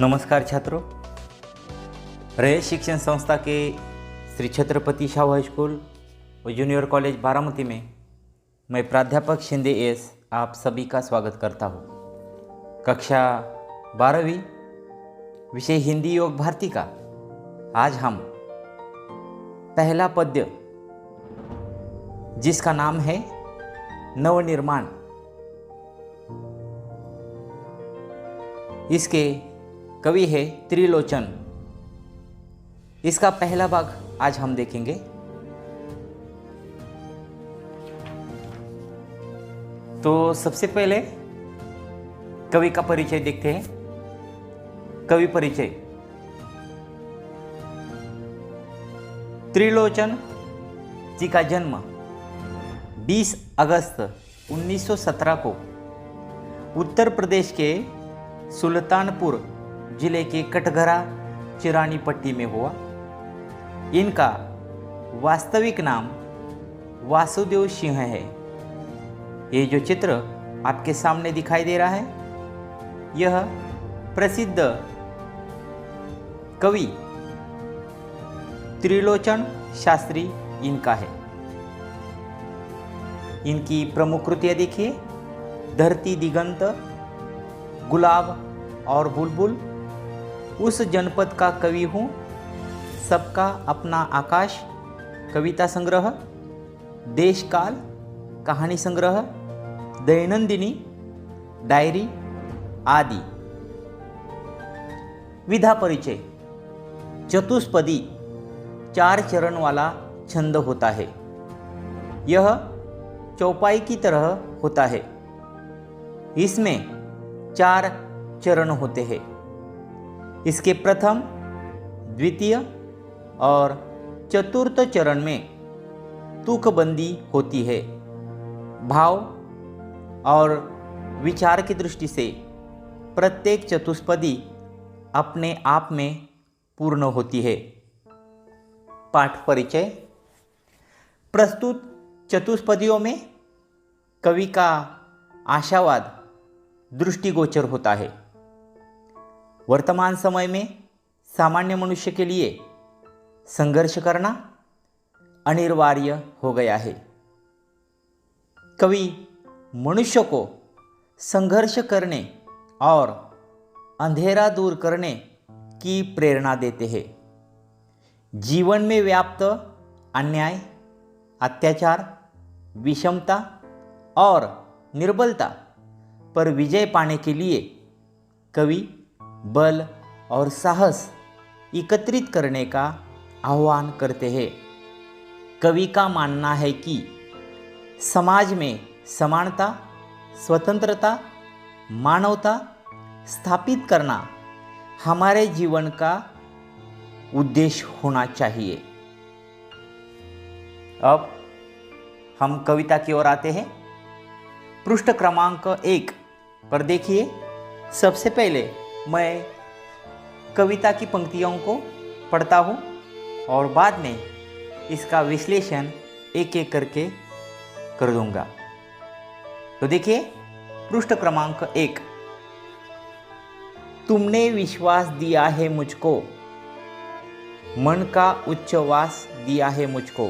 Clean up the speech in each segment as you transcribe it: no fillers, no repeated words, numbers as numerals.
नमस्कार छात्रों। रयत शिक्षण संस्था के श्री छत्रपति शाहू हाई स्कूल और जूनियर कॉलेज बारामती में मैं प्राध्यापक शिंदे एस आप सभी का स्वागत करता हूँ। कक्षा 12वीं विषय हिंदी योग भारती का आज हम पहला पद्य जिसका नाम है नवनिर्माण, इसके कवि है त्रिलोचन। इसका पहला भाग आज हम देखेंगे। तो सबसे पहले कवि का परिचय देखते हैं। कवि परिचय। त्रिलोचन जी का जन्म 20 अगस्त 1917 को उत्तर प्रदेश के सुल्तानपुर जिले के कटघरा चिरानी पट्टी में हुआ। इनका वास्तविक नाम वासुदेव सिंह है। ये जो चित्र आपके सामने दिखाई दे रहा है, यह प्रसिद्ध कवि त्रिलोचन शास्त्री इनका है। इनकी प्रमुख कृतियाँ देखिए। धरती दिगंत, गुलाब और बुलबुल, उस जनपद का कवि हूँ, सबका अपना आकाश, कविता संग्रह, देश काल, कहानी संग्रह, दैनंदिनी, डायरी आदि। विधा परिचय। चतुष्पदी 4 चरण वाला छंद होता है। यह चौपाई की तरह होता है। इसमें 4 चरण होते हैं। इसके प्रथम, द्वितीय और चतुर्थ चरण में तुकबंदी होती है। भाव और विचार की दृष्टि से प्रत्येक चतुष्पदी अपने आप में पूर्ण होती है। पाठ परिचय। प्रस्तुत चतुष्पदियों में कवि का आशावाद दृष्टिगोचर होता है। वर्तमान समय में सामान्य मनुष्य के लिए संघर्ष करना अनिवार्य हो गया है। कवि मनुष्य को संघर्ष करने और अंधेरा दूर करने की प्रेरणा देते हैं। जीवन में व्याप्त अन्याय, अत्याचार, विषमता और निर्बलता पर विजय पाने के लिए कवि बल और साहस एकत्रित करने का आह्वान करते हैं। कवि का मानना है कि समाज में समानता, स्वतंत्रता, मानवता स्थापित करना हमारे जीवन का उद्देश्य होना चाहिए। अब हम कविता की ओर आते हैं। पृष्ठ क्रमांक 1 पर देखिए। सबसे पहले मैं कविता की पंक्तियों को पढ़ता हूँ और बाद में इसका विश्लेषण एक एक करके कर दूंगा। तो देखिए, पृष्ठ क्रमांक 1। तुमने विश्वास दिया है मुझको, मन का उच्छ्वास दिया है मुझको,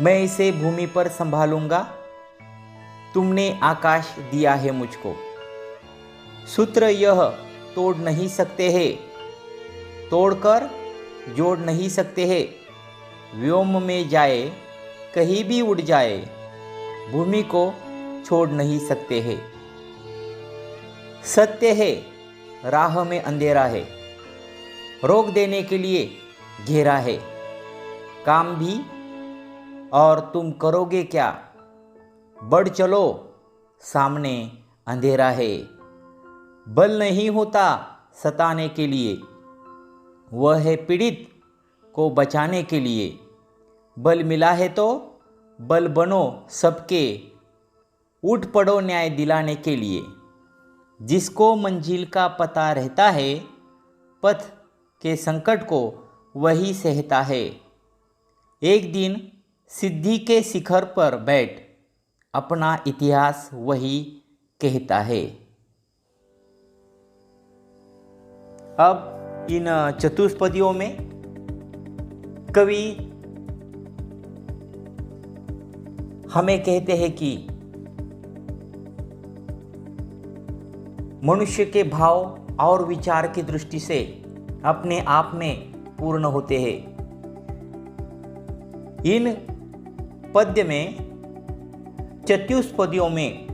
मैं इसे भूमि पर संभालूंगा, तुमने आकाश दिया है मुझको। सूत्र यह तोड़ नहीं सकते हैं, तोड़कर जोड़ नहीं सकते हैं, व्योम में जाए कहीं भी उड़ जाए, भूमि को छोड़ नहीं सकते हैं। सत्य है राह में अंधेरा है, रोक देने के लिए घेरा है, काम भी और तुम करोगे क्या, बढ़ चलो सामने अंधेरा है। बल नहीं होता सताने के लिए, वह है पीड़ित को बचाने के लिए। बल मिला है तो बल बनो सबके, उठ पड़ो न्याय दिलाने के लिए। जिसको मंजिल का पता रहता है, पथ के संकट को वही सहता है। एक दिन सिद्धि के शिखर पर बैठ अपना इतिहास वही कहता है। अब इन चतुष्पदियों में कवि हमें कहते हैं कि मनुष्य के भाव और विचार की दृष्टि से अपने आप में पूर्ण होते हैं। इन पद्य में चतुष्पदियों में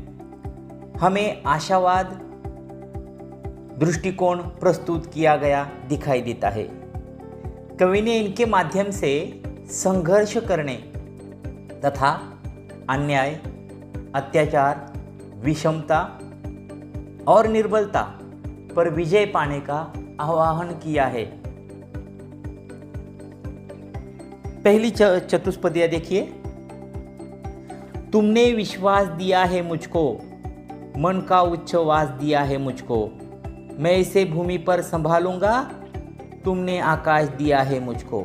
हमें आशावाद दृष्टिकोण प्रस्तुत किया गया दिखाई देता है। कवि ने इनके माध्यम से संघर्ष करने तथा अन्याय, अत्याचार, विषमता और निर्बलता पर विजय पाने का आह्वान किया है। पहली चतुष्पदियां देखिए। तुमने विश्वास दिया है मुझको, मन का उच्छ्वास दिया है मुझको, मैं इसे भूमि पर संभालूंगा, तुमने आकाश दिया है मुझको।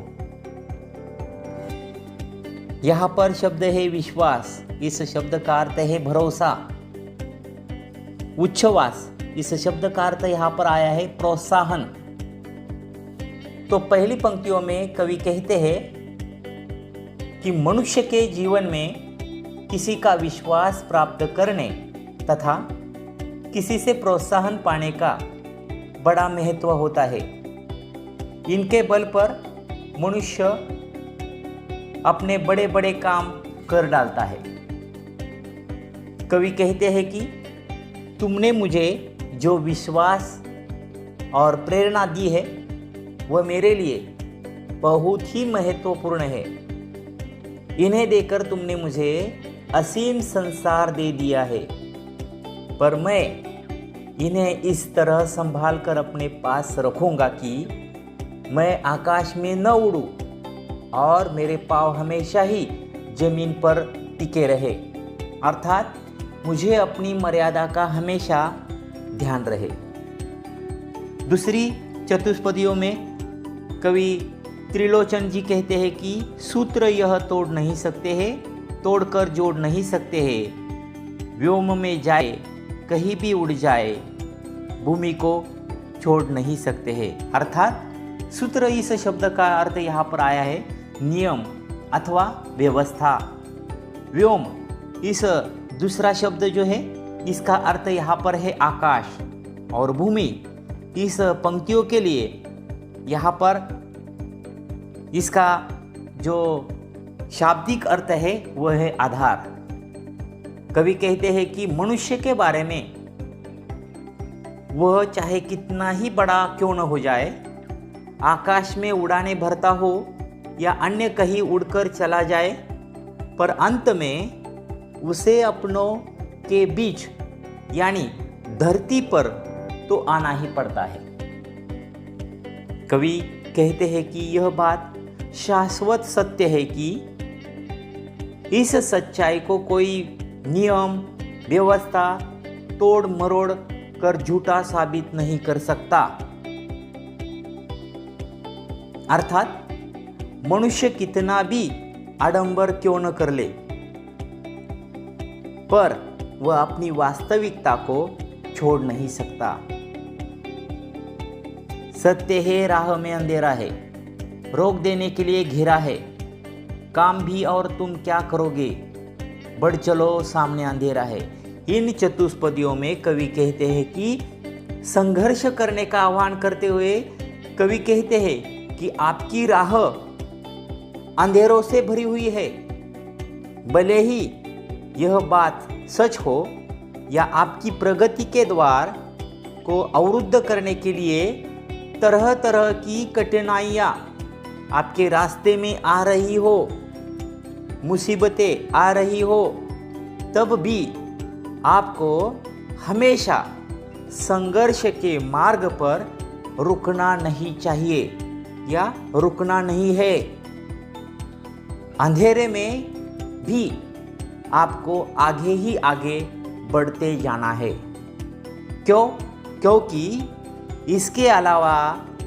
यहां पर शब्द है विश्वास, इस शब्द का अर्थ है भरोसा। उच्छ्वास, इस शब्द का अर्थ यहां पर आया है प्रोत्साहन। तो पहली पंक्तियों में कवि कहते हैं कि मनुष्य के जीवन में किसी का विश्वास प्राप्त करने तथा किसी से प्रोत्साहन पाने का बड़ा महत्व होता है। इनके बल पर मनुष्य अपने बड़े बड़े काम कर डालता है। कवि कहते हैं कि तुमने मुझे जो विश्वास और प्रेरणा दी है वह मेरे लिए बहुत ही महत्वपूर्ण है। इन्हें देकर तुमने मुझे असीम संसार दे दिया है, पर मैं इन्हें इस तरह संभाल कर अपने पास रखूंगा कि मैं आकाश में न उड़ूं और मेरे पाँव हमेशा ही जमीन पर टिके रहे। अर्थात मुझे अपनी मर्यादा का हमेशा ध्यान रहे। दूसरी चतुष्पदियों में कवि त्रिलोचन जी कहते हैं कि सूत्र यह तोड़ नहीं सकते हैं, तोड़कर जोड़ नहीं सकते हैं, व्योम में जाए कहीं भी उड़ जाए, भूमि को छोड़ नहीं सकते हैं। अर्थात सूत्र इस शब्द का अर्थ यहाँ पर आया है नियम अथवा व्यवस्था। व्योम, इस दूसरा शब्द जो है इसका अर्थ यहाँ पर है आकाश, और भूमि इस पंक्तियों के लिए यहाँ पर इसका जो शाब्दिक अर्थ है वह है आधार। कवि कहते हैं कि मनुष्य के बारे में वह चाहे कितना ही बड़ा क्यों न हो जाए, आकाश में उड़ाने भरता हो या अन्य कहीं उड़कर चला जाए, पर अंत में उसे अपनों के बीच यानी धरती पर तो आना ही पड़ता है। कवि कहते हैं कि यह बात शाश्वत सत्य है कि इस सच्चाई को कोई नियम व्यवस्था तोड़ मरोड़ कर झूठा साबित नहीं कर सकता। अर्थात मनुष्य कितना भी आडंबर क्यों न कर ले, पर वह अपनी वास्तविकता को छोड़ नहीं सकता। सत्य है राह में अंधेरा है, रोक देने के लिए घेरा है, काम भी और तुम क्या करोगे, बढ़ चलो सामने अंधेरा है। इन चतुष्पदियों में कवि कहते हैं कि संघर्ष करने का आह्वान करते हुए कवि कहते हैं कि आपकी राह अंधेरों से भरी हुई है। भले ही यह बात सच हो या आपकी प्रगति के द्वार को अवरुद्ध करने के लिए तरह तरह की कठिनाइयाँ आपके रास्ते में आ रही हो, मुसीबतें आ रही हो, तब भी आपको हमेशा संघर्ष के मार्ग पर रुकना नहीं चाहिए या रुकना नहीं है। अंधेरे में भी आपको आगे ही आगे बढ़ते जाना है। क्यों? क्योंकि इसके अलावा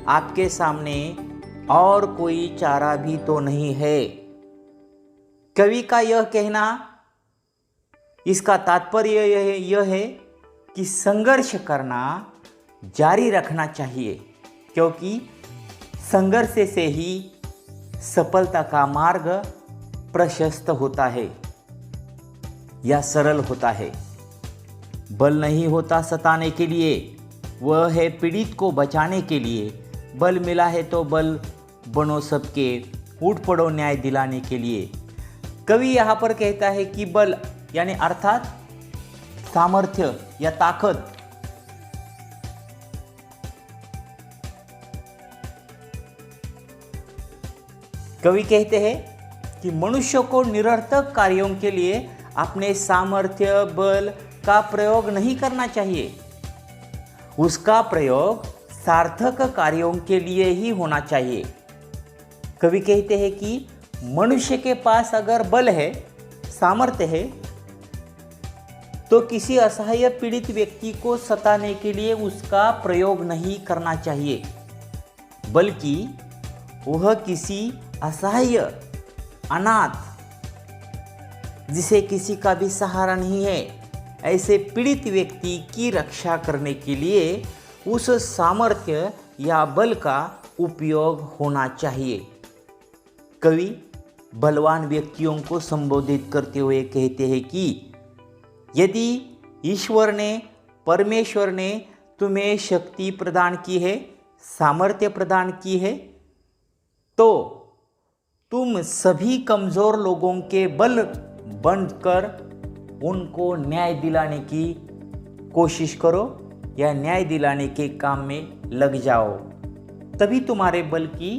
आपके सामने और कोई चारा भी तो नहीं है। कवि का यह कहना, इसका तात्पर्य यह है कि संघर्ष करना जारी रखना चाहिए, क्योंकि संघर्ष से ही सफलता का मार्ग प्रशस्त होता है या सरल होता है। बल नहीं होता सताने के लिए, वह है पीड़ित को बचाने के लिए। बल मिला है तो बल बनो सबके, उठ पड़ो न्याय दिलाने के लिए। कवि यहाँ पर कहता है कि बल यानी अर्थात सामर्थ्य या ताकत कवि कहते हैं कि मनुष्य को निरर्थक कार्यों के लिए अपने सामर्थ्य बल का प्रयोग नहीं करना चाहिए। उसका प्रयोग सार्थक कार्यों के लिए ही होना चाहिए। कवि कहते हैं कि मनुष्य के पास अगर बल है, सामर्थ्य है, तो किसी असहाय पीड़ित व्यक्ति को सताने के लिए उसका प्रयोग नहीं करना चाहिए, बल्कि वह किसी असहाय अनाथ जिसे किसी का भी सहारा नहीं है, ऐसे पीड़ित व्यक्ति की रक्षा करने के लिए उस सामर्थ्य या बल का उपयोग होना चाहिए। कवि बलवान व्यक्तियों को संबोधित करते हुए कहते हैं कि यदि ईश्वर ने, परमेश्वर ने तुम्हें शक्ति प्रदान की है, सामर्थ्य प्रदान की है, तो तुम सभी कमज़ोर लोगों के बल बनकर उनको न्याय दिलाने की कोशिश करो या न्याय दिलाने के काम में लग जाओ, तभी तुम्हारे बल की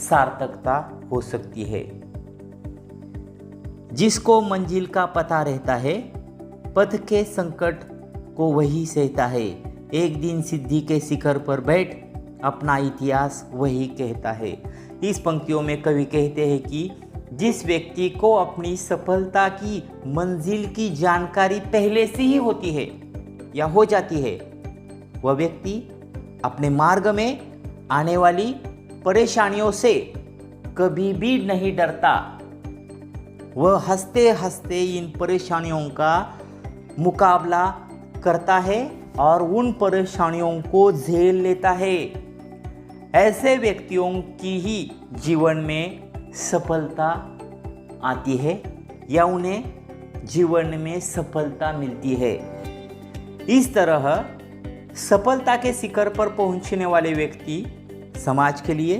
सार्थकता हो सकती है। जिसको मंजिल का पता रहता है, पथ के संकट को वही सहता है। एक दिन सिद्धि के शिखर पर बैठ अपना इतिहास वही कहता है। इस पंक्तियों में कवि कहते हैं कि जिस व्यक्ति को अपनी सफलता की मंजिल की जानकारी पहले से ही होती है या हो जाती है, वह व्यक्ति अपने मार्ग में आने वाली परेशानियों से कभी भी नहीं डरता। वह हंसते हंसते इन परेशानियों का मुकाबला करता है और उन परेशानियों को झेल लेता है। ऐसे व्यक्तियों की ही जीवन में सफलता आती है या उन्हें जीवन में सफलता मिलती है। इस तरह सफलता के शिखर पर पहुंचने वाले व्यक्ति समाज के लिए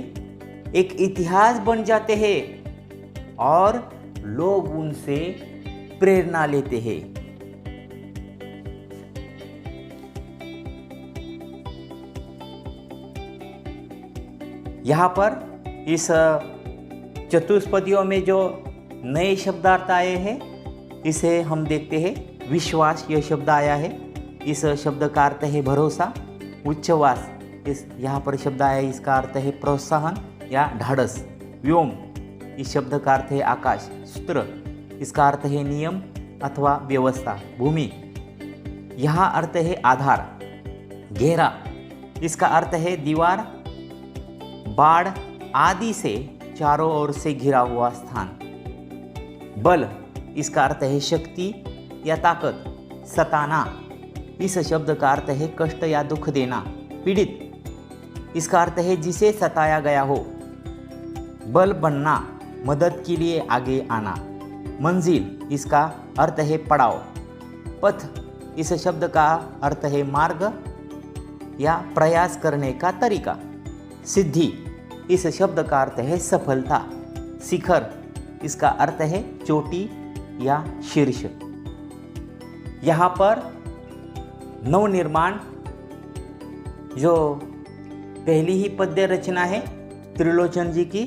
एक इतिहास बन जाते हैं और लोग उनसे प्रेरणा लेते हैं। यहाँ पर इस चतुष्पदियों में जो नए शब्दार्थ आए हैं, इसे हम देखते हैं। विश्वास यह शब्द आया है, इस शब्द का अर्थ है भरोसा। उच्चवास इस यहाँ पर शब्द आया है, इसका अर्थ है प्रोत्साहन या ढाढ़स। व्योम इस शब्द का अर्थ है आकाश। सूत्र इसका अर्थ है नियम अथवा व्यवस्था। भूमि यहाँ अर्थ है आधार। घेरा इसका अर्थ है दीवार, बाढ़ आदि से चारों ओर से घिरा हुआ स्थान। बल इसका अर्थ है शक्ति या ताकत। सताना इस शब्द का अर्थ है कष्ट या दुख देना। पीड़ित इसका अर्थ है जिसे सताया गया हो। बल बनना मदद के लिए आगे आना। मंजिल इसका अर्थ है पड़ाव। पथ इस शब्द का अर्थ है मार्ग या प्रयास करने का तरीका। सिद्धि इस शब्द का अर्थ है सफलता। शिखर इसका अर्थ है चोटी या शीर्ष। यहाँ पर नवनिर्माण जो पहली ही पद्य रचना है त्रिलोचन जी की,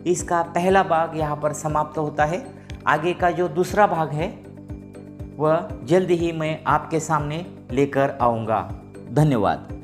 इसका पहला भाग यहाँ पर समाप्त होता है। आगे का जो दूसरा भाग है वह जल्द ही मैं आपके सामने लेकर आऊँगा। धन्यवाद।